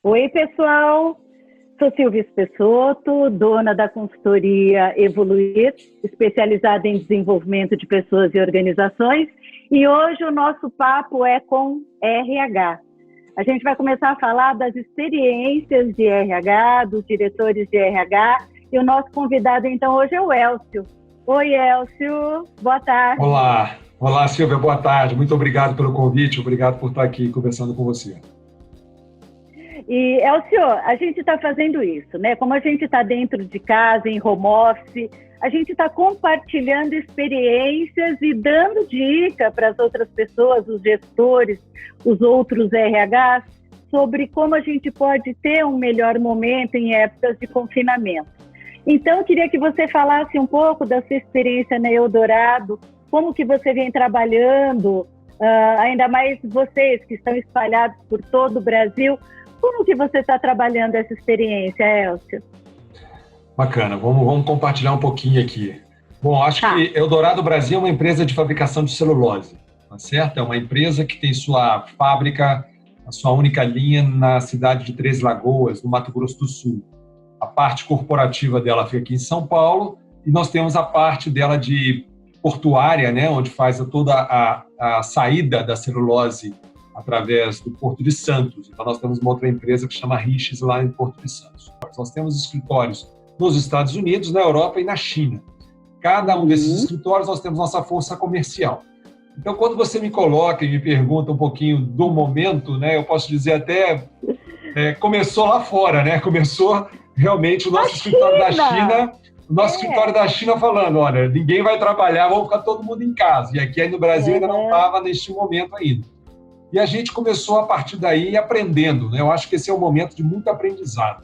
Oi, pessoal. Sou Silvia Spessotto, dona da consultoria Evoluir, especializada em desenvolvimento de pessoas e organizações. E hoje o nosso papo é com RH. A gente vai começar a falar das experiências de RH, dos diretores de RH. E o nosso convidado, então, hoje é o Elcio. Oi, Elcio. Boa tarde. Olá, Silvia. Boa tarde. Muito obrigado pelo convite. Obrigado por estar aqui conversando com você. E, Elcio, a gente está fazendo isso, né? Como a gente está dentro de casa, em home office, a gente está compartilhando experiências e dando dica para as outras pessoas, os gestores, os outros RHs, sobre como a gente pode ter um melhor momento em épocas de confinamento. Então, eu queria que você falasse um pouco da sua experiência na Eldorado, como que você vem trabalhando, ainda mais vocês que estão espalhados por todo o Brasil. Como que você está trabalhando essa experiência, Elcio? Bacana, vamos compartilhar um pouquinho aqui. Bom, acho que Eldorado Brasil é uma empresa de fabricação de celulose, tá certo? É uma empresa que tem sua fábrica, a sua única linha na cidade de Três Lagoas, no Mato Grosso do Sul. A parte corporativa dela fica aqui em São Paulo e nós temos a parte dela de portuária, né, onde faz toda a saída da celulose através do Porto de Santos. Então, nós temos uma outra empresa que chama Riches lá em Porto de Santos. Nós temos escritórios nos Estados Unidos, na Europa e na China. Cada um desses escritórios nós temos nossa força comercial. Então, quando você me coloca e me pergunta um pouquinho do momento, né, eu posso dizer até começou lá fora, né? Começou realmente o nosso escritório da China, escritório da China falando, olha, ninguém vai trabalhar, vamos ficar todo mundo em casa. E aqui aí no Brasil ainda não estava neste momento ainda. E a gente começou a partir daí aprendendo, né? Eu acho que esse é um momento de muito aprendizado.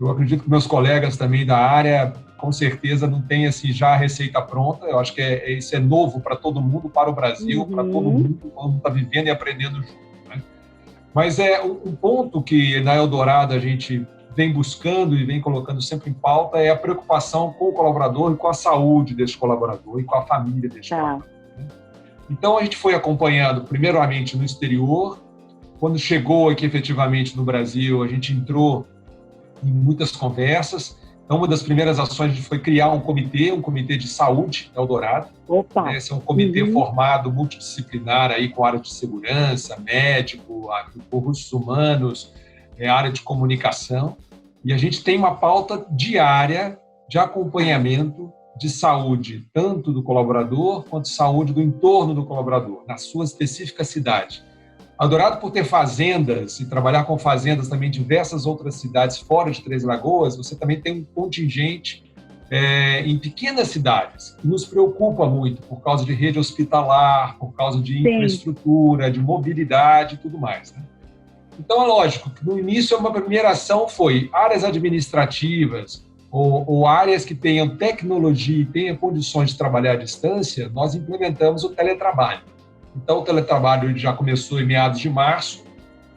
Eu acredito que meus colegas também da área, com certeza, não tem assim, já a receita pronta. Eu acho que isso é novo para todo mundo, para o Brasil, para todo mundo está vivendo e aprendendo junto, né? Mas um ponto que na Eldorado a gente vem buscando e vem colocando sempre em pauta é a preocupação com o colaborador e com a saúde desse colaborador e com a família desse colaborador. Então, a gente foi acompanhando, primeiramente, no exterior. Quando chegou aqui, efetivamente, no Brasil, a gente entrou em muitas conversas. Então, uma das primeiras ações a gente foi criar um comitê de saúde, Eldorado. Esse é um comitê formado, multidisciplinar, aí, com área de segurança, médico, recursos humanos, área de comunicação. E a gente tem uma pauta diária de acompanhamento de saúde, tanto do colaborador quanto saúde do entorno do colaborador, na sua específica cidade. Eldorado, por ter fazendas e trabalhar com fazendas também em diversas outras cidades fora de Três Lagoas, você também tem um contingente em pequenas cidades, que nos preocupa muito por causa de rede hospitalar, por causa de infraestrutura, de mobilidade e tudo mais, né? Então, é lógico que no início uma primeira ação foi áreas administrativas, ou áreas que tenham tecnologia e tenham condições de trabalhar à distância, nós implementamos o teletrabalho. Então, o teletrabalho já começou em meados de março,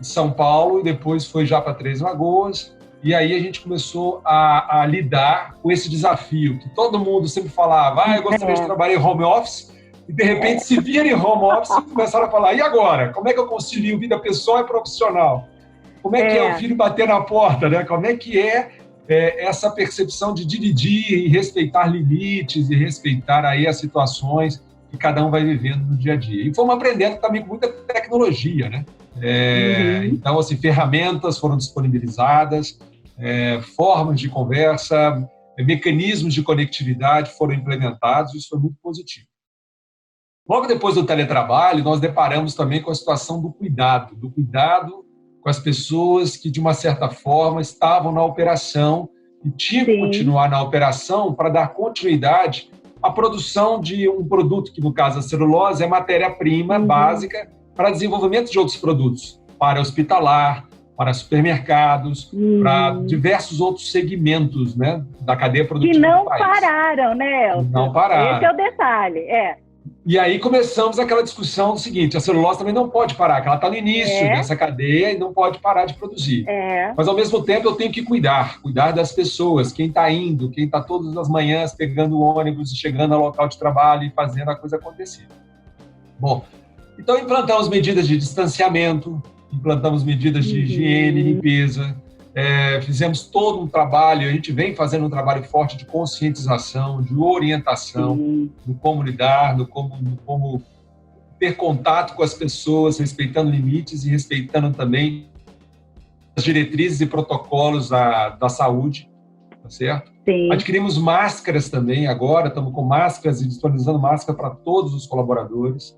em São Paulo, e depois foi já para Três Lagoas, e aí a gente começou a lidar com esse desafio, que todo mundo sempre falava, eu gostaria de trabalhar em home office, e de repente se viram em home office e começaram a falar, e agora? Como é que eu concilio vida pessoal e profissional? Como é que é o filho bater na porta, né? Como é que essa percepção de dividir e respeitar limites e respeitar aí as situações que cada um vai vivendo no dia a dia. E fomos aprendendo também com muita tecnologia, né? Então, assim, ferramentas foram disponibilizadas, formas de conversa, mecanismos de conectividade foram implementados, e isso foi muito positivo. Logo depois do teletrabalho, nós deparamos também com a situação do cuidado com as pessoas que, de uma certa forma, estavam na operação e tinham que continuar na operação para dar continuidade à produção de um produto, que, no caso, a celulose é matéria-prima básica para desenvolvimento de outros produtos, para hospitalar, para supermercados, para diversos outros segmentos, né, da cadeia produtiva do país. Que não pararam, né, Elcio? Não pararam. Esse é o detalhe, E aí começamos aquela discussão do seguinte, a celulose também não pode parar, que ela está no início dessa cadeia e não pode parar de produzir. Mas, ao mesmo tempo, eu tenho que cuidar das pessoas, quem está indo, quem está todas as manhãs pegando o ônibus e chegando ao local de trabalho e fazendo a coisa acontecer. Bom, então implantamos medidas de distanciamento, implantamos medidas de higiene, limpeza, fizemos todo um trabalho, a gente vem fazendo um trabalho forte de conscientização, de orientação, no como lidar, no como ter contato com as pessoas, respeitando limites e respeitando também as diretrizes e protocolos da saúde, tá certo? Sim. Adquirimos máscaras também agora, estamos com máscaras e disponibilizando máscara para todos os colaboradores,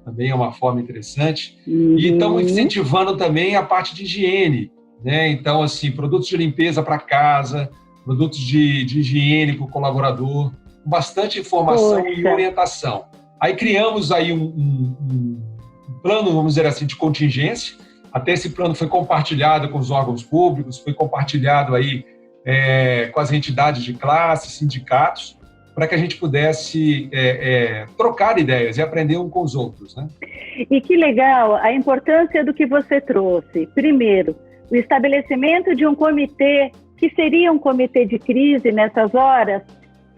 também é uma forma interessante. E estamos incentivando também a parte de higiene, né? Então, assim, produtos de limpeza para casa, produtos de higiene para o colaborador, com bastante informação e orientação. Aí criamos aí um plano, vamos dizer assim, de contingência. Até esse plano foi compartilhado com os órgãos públicos, foi compartilhado aí com as entidades de classe, sindicatos, para que a gente pudesse trocar ideias e aprender um com os outros, né? E que legal a importância do que você trouxe. Primeiro, o estabelecimento de um comitê, que seria um comitê de crise nessas horas,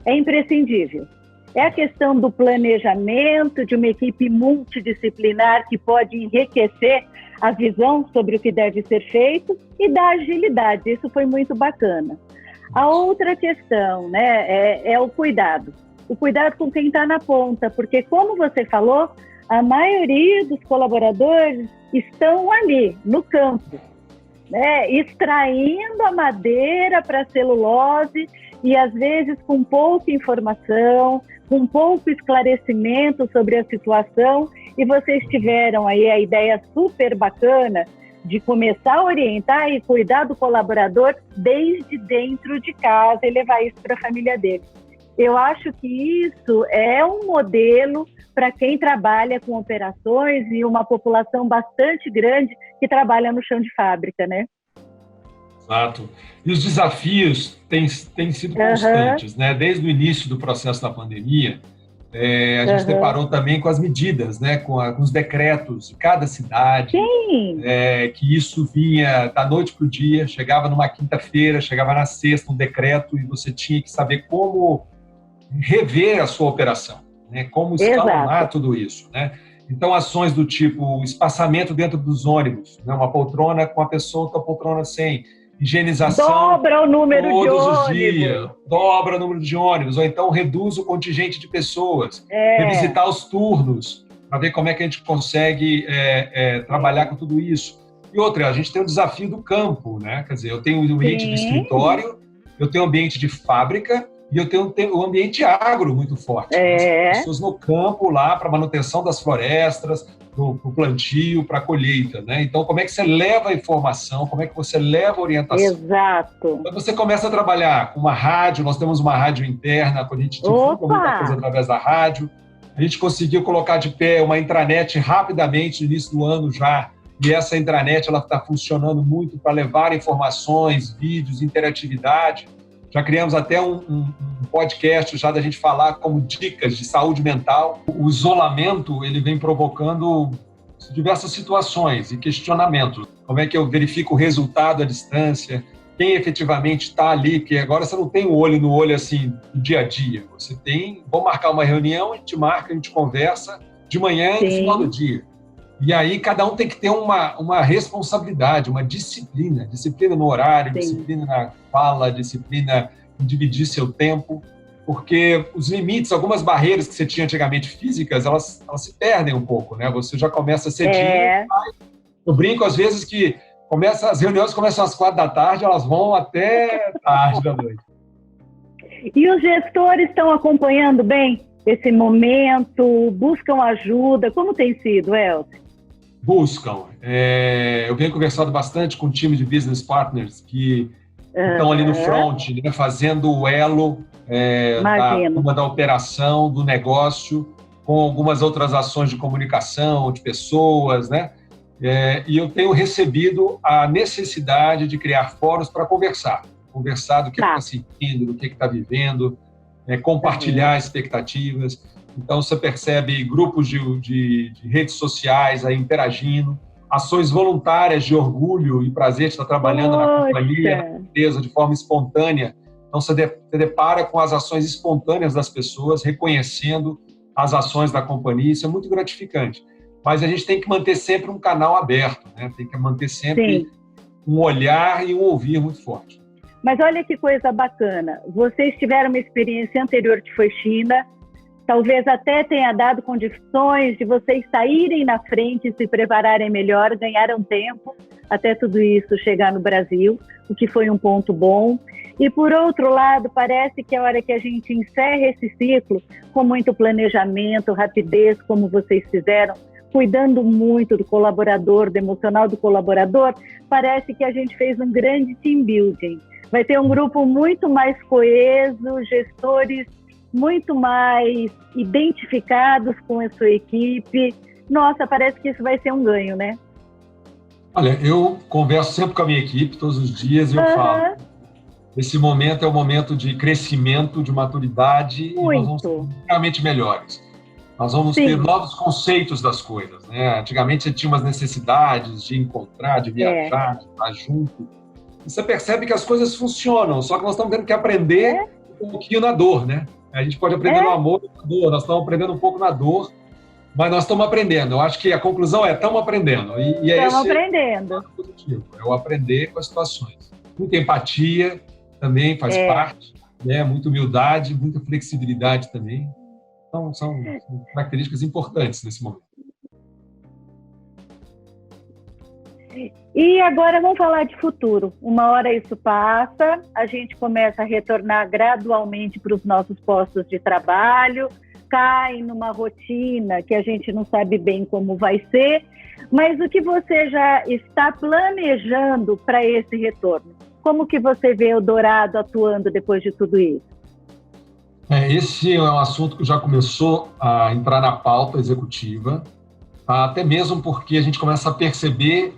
é imprescindível. É a questão do planejamento, de uma equipe multidisciplinar que pode enriquecer a visão sobre o que deve ser feito e da agilidade. Isso foi muito bacana. A outra questão, né, é o cuidado. O cuidado com quem está na ponta, porque, como você falou, a maioria dos colaboradores estão ali, no campo, né, extraindo a madeira para celulose e, às vezes, com pouca informação, com pouco esclarecimento sobre a situação, e vocês tiveram aí a ideia super bacana de começar a orientar e cuidar do colaborador desde dentro de casa e levar isso para a família dele. Eu acho que isso é um modelo para quem trabalha com operações e uma população bastante grande que trabalha no chão de fábrica, né? Exato. E os desafios têm sido constantes, né? Desde o início do processo da pandemia, a gente deparou também com as medidas, né? Com os decretos de cada cidade, que isso vinha da noite para o dia, chegava numa quinta-feira, chegava na sexta um decreto e você tinha que saber como rever a sua operação, né? Como escalonar tudo isso, né? Então, ações do tipo espaçamento dentro dos ônibus, né? Uma poltrona com a pessoa, outra poltrona sem. Higienização. Dobra o número de ônibus. Todos os dias. Dobra o número de ônibus. Ou então reduz o contingente de pessoas. Revisitar os turnos, para ver como é que a gente consegue trabalhar com tudo isso. E outra, a gente tem o desafio do campo, né? Quer dizer, eu tenho um ambiente de escritório, eu tenho um ambiente de fábrica e eu tenho um ambiente agro muito forte. As pessoas no campo lá para manutenção das florestas, para o plantio, para a colheita, né? Então, como é que você leva a informação, como é que você leva a orientação? Exato. Quando você começa a trabalhar com uma rádio, nós temos uma rádio interna, quando a gente divulga muita coisa através da rádio, a gente conseguiu colocar de pé uma intranet rapidamente no início do ano já, e essa intranet está funcionando muito para levar informações, vídeos, interatividade. Já criamos até um podcast já da gente falar como dicas de saúde mental. O isolamento, ele vem provocando diversas situações e questionamentos. Como é que eu verifico o resultado à distância? Quem efetivamente está ali? Porque agora você não tem o olho no olho assim, no dia a dia. Você tem, vamos marcar uma reunião, a gente marca, a gente conversa de manhã e no final do dia. E aí cada um tem que ter uma responsabilidade, uma disciplina no horário, disciplina na fala, disciplina em dividir seu tempo, porque os limites, algumas barreiras que você tinha antigamente físicas, elas se perdem um pouco, né? Você já começa cedinho. Eu brinco às vezes que as reuniões começam às 4 da tarde, elas vão até tarde da noite. E os gestores estão acompanhando bem esse momento? Buscam ajuda? Como tem sido, Elcio? Buscam. Eu venho conversado bastante com o time de business partners que estão ali no front, né, fazendo o elo da operação, do negócio, com algumas outras ações de comunicação, de pessoas, né? E eu tenho recebido a necessidade de criar fóruns para conversar do que está sentindo, do que está vivendo, compartilhar expectativas. Então, você percebe grupos de redes sociais aí interagindo, ações voluntárias de orgulho e prazer de estar trabalhando na companhia, na empresa, de forma espontânea. Então, você depara com as ações espontâneas das pessoas, reconhecendo as ações da companhia. Isso é muito gratificante. mas a gente tem que manter sempre um canal aberto, né? Tem que manter sempre um olhar e um ouvir muito forte. Mas olha que coisa bacana, vocês tiveram uma experiência anterior que foi China, talvez até tenha dado condições de vocês saírem na frente, se prepararem melhor, ganharam tempo até tudo isso chegar no Brasil, o que foi um ponto bom. E por outro lado, parece que a hora que a gente encerra esse ciclo, com muito planejamento, rapidez, como vocês fizeram, cuidando muito do colaborador, do emocional do colaborador, parece que a gente fez um grande team building. Vai ter um grupo muito mais coeso, gestores muito mais identificados com a sua equipe. Nossa, parece que isso vai ser um ganho, né? Olha, eu converso sempre com a minha equipe, todos os dias, e eu falo, esse momento é um momento de crescimento, de maturidade, muito. E nós vamos ser realmente melhores. Nós vamos ter novos conceitos das coisas, né? Antigamente você tinha umas necessidades de encontrar, de viajar, de estar junto. E você percebe que as coisas funcionam, só que nós estamos tendo que aprender um pouquinho na dor, né? A gente pode aprender no amor e na dor, nós estamos aprendendo um pouco na dor, mas nós estamos aprendendo. Eu acho que a conclusão é, estamos aprendendo. E estamos aprendendo. É o aprender com as situações. Muita empatia também faz parte, né? Muita humildade, muita flexibilidade também. Então, são características importantes nesse momento. E agora vamos falar de futuro. Uma hora isso passa, a gente começa a retornar gradualmente para os nossos postos de trabalho, cai numa rotina que a gente não sabe bem como vai ser, mas o que você já está planejando para esse retorno? Como que você vê o Dourado atuando depois de tudo isso? Esse é um assunto que já começou a entrar na pauta executiva, até mesmo porque a gente começa a perceber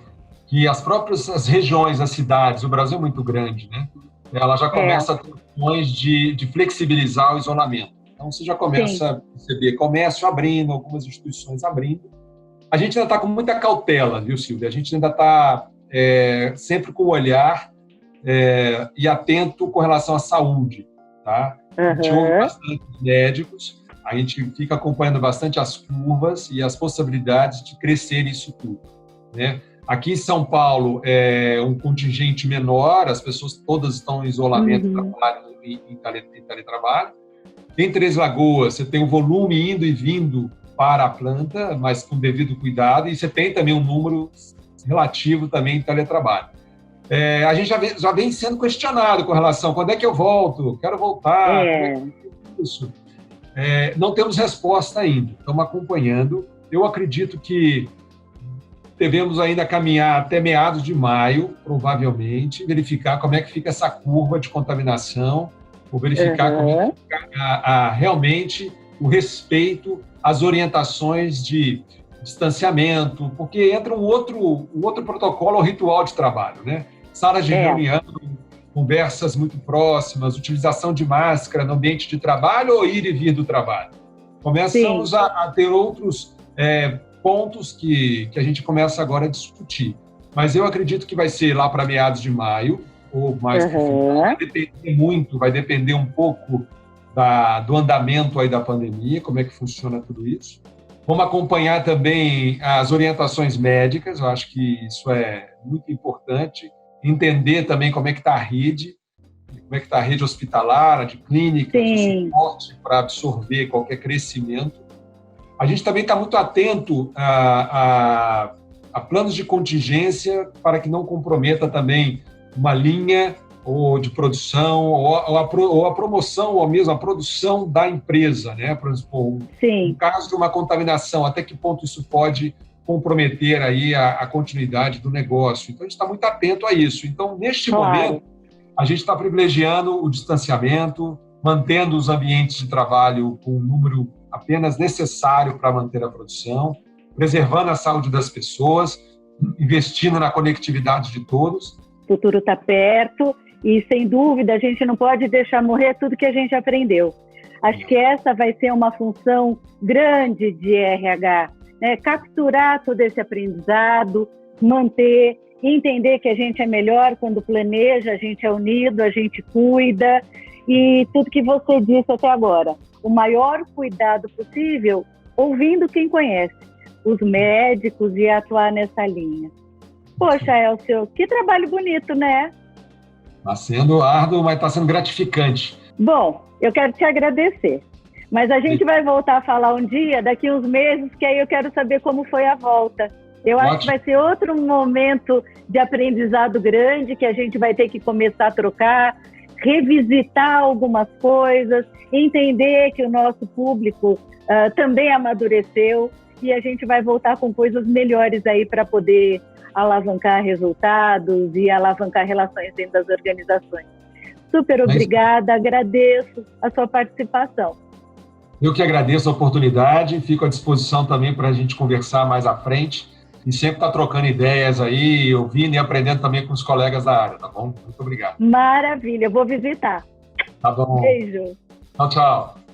que as regiões, as cidades, o Brasil é muito grande, né? Ela já começa a ter opções de flexibilizar o isolamento. Então, você já começa a perceber comércio abrindo, algumas instituições abrindo. A gente ainda está com muita cautela, viu, Silvia? A gente ainda está sempre com o olhar e atento com relação à saúde, tá? A gente ouve bastante médicos, a gente fica acompanhando bastante as curvas e as possibilidades de crescer isso tudo, né? Aqui em São Paulo é um contingente menor, as pessoas todas estão em isolamento, trabalhando em teletrabalho. Em Três Lagoas, você tem um volume indo e vindo para a planta, mas com devido cuidado, e você tem também um número relativo também em teletrabalho. A gente já vem sendo questionado com relação a quando é que eu volto, quero voltar, isso. Não temos resposta ainda, estamos acompanhando. Eu acredito que devemos ainda caminhar até meados de maio, provavelmente, verificar como é que fica essa curva de contaminação, ou verificar como é que fica realmente o respeito às orientações de distanciamento, porque entra um outro protocolo, o ritual de trabalho, né? Salas de reunião, conversas muito próximas, utilização de máscara no ambiente de trabalho ou ir e vir do trabalho. Começamos a ter outros pontos que a gente começa agora a discutir. Mas eu acredito que vai ser lá para meados de maio, ou mais para o final. Vai depender muito, vai depender um pouco do andamento aí da pandemia, como é que funciona tudo isso. Vamos acompanhar também as orientações médicas, eu acho que isso é muito importante. Entender também como é que está a rede, como é que está a rede hospitalar, de clínicas, de suporte para absorver qualquer crescimento. A gente também está muito atento a planos de contingência para que não comprometa também uma linha ou de produção ou a promoção ou mesmo a produção da empresa, né? Por exemplo, no caso de uma contaminação, até que ponto isso pode comprometer aí a continuidade do negócio. Então, a gente está muito atento a isso. Então, neste momento, a gente está privilegiando o distanciamento, mantendo os ambientes de trabalho com o número apenas necessário para manter a produção, preservando a saúde das pessoas, investindo na conectividade de todos. O futuro está perto e, sem dúvida, a gente não pode deixar morrer tudo que a gente aprendeu. Acho que essa vai ser uma função grande de RH, né? Capturar todo esse aprendizado, manter, entender que a gente é melhor quando planeja, a gente é unido, a gente cuida, e tudo que você disse até agora. O maior cuidado possível, ouvindo quem conhece. os médicos e atuar nessa linha. Poxa, Elcio, que trabalho bonito, né? Está sendo árduo, mas está sendo gratificante. Bom, eu quero te agradecer. Mas a gente vai voltar a falar um dia, daqui uns meses, que aí eu quero saber como foi a volta. Eu acho que vai ser outro momento de aprendizado grande, que a gente vai ter que começar a trocar, revisitar algumas coisas, entender que o nosso público também amadureceu e a gente vai voltar com coisas melhores aí para poder alavancar resultados e alavancar relações dentro das organizações. Super obrigada, agradeço a sua participação. Eu que agradeço a oportunidade, fico à disposição também para a gente conversar mais à frente e sempre estar trocando ideias aí, ouvindo e aprendendo também com os colegas da área, tá bom? Muito obrigado. Maravilha, eu vou visitar. Tá bom. Beijo. Tchau, tchau.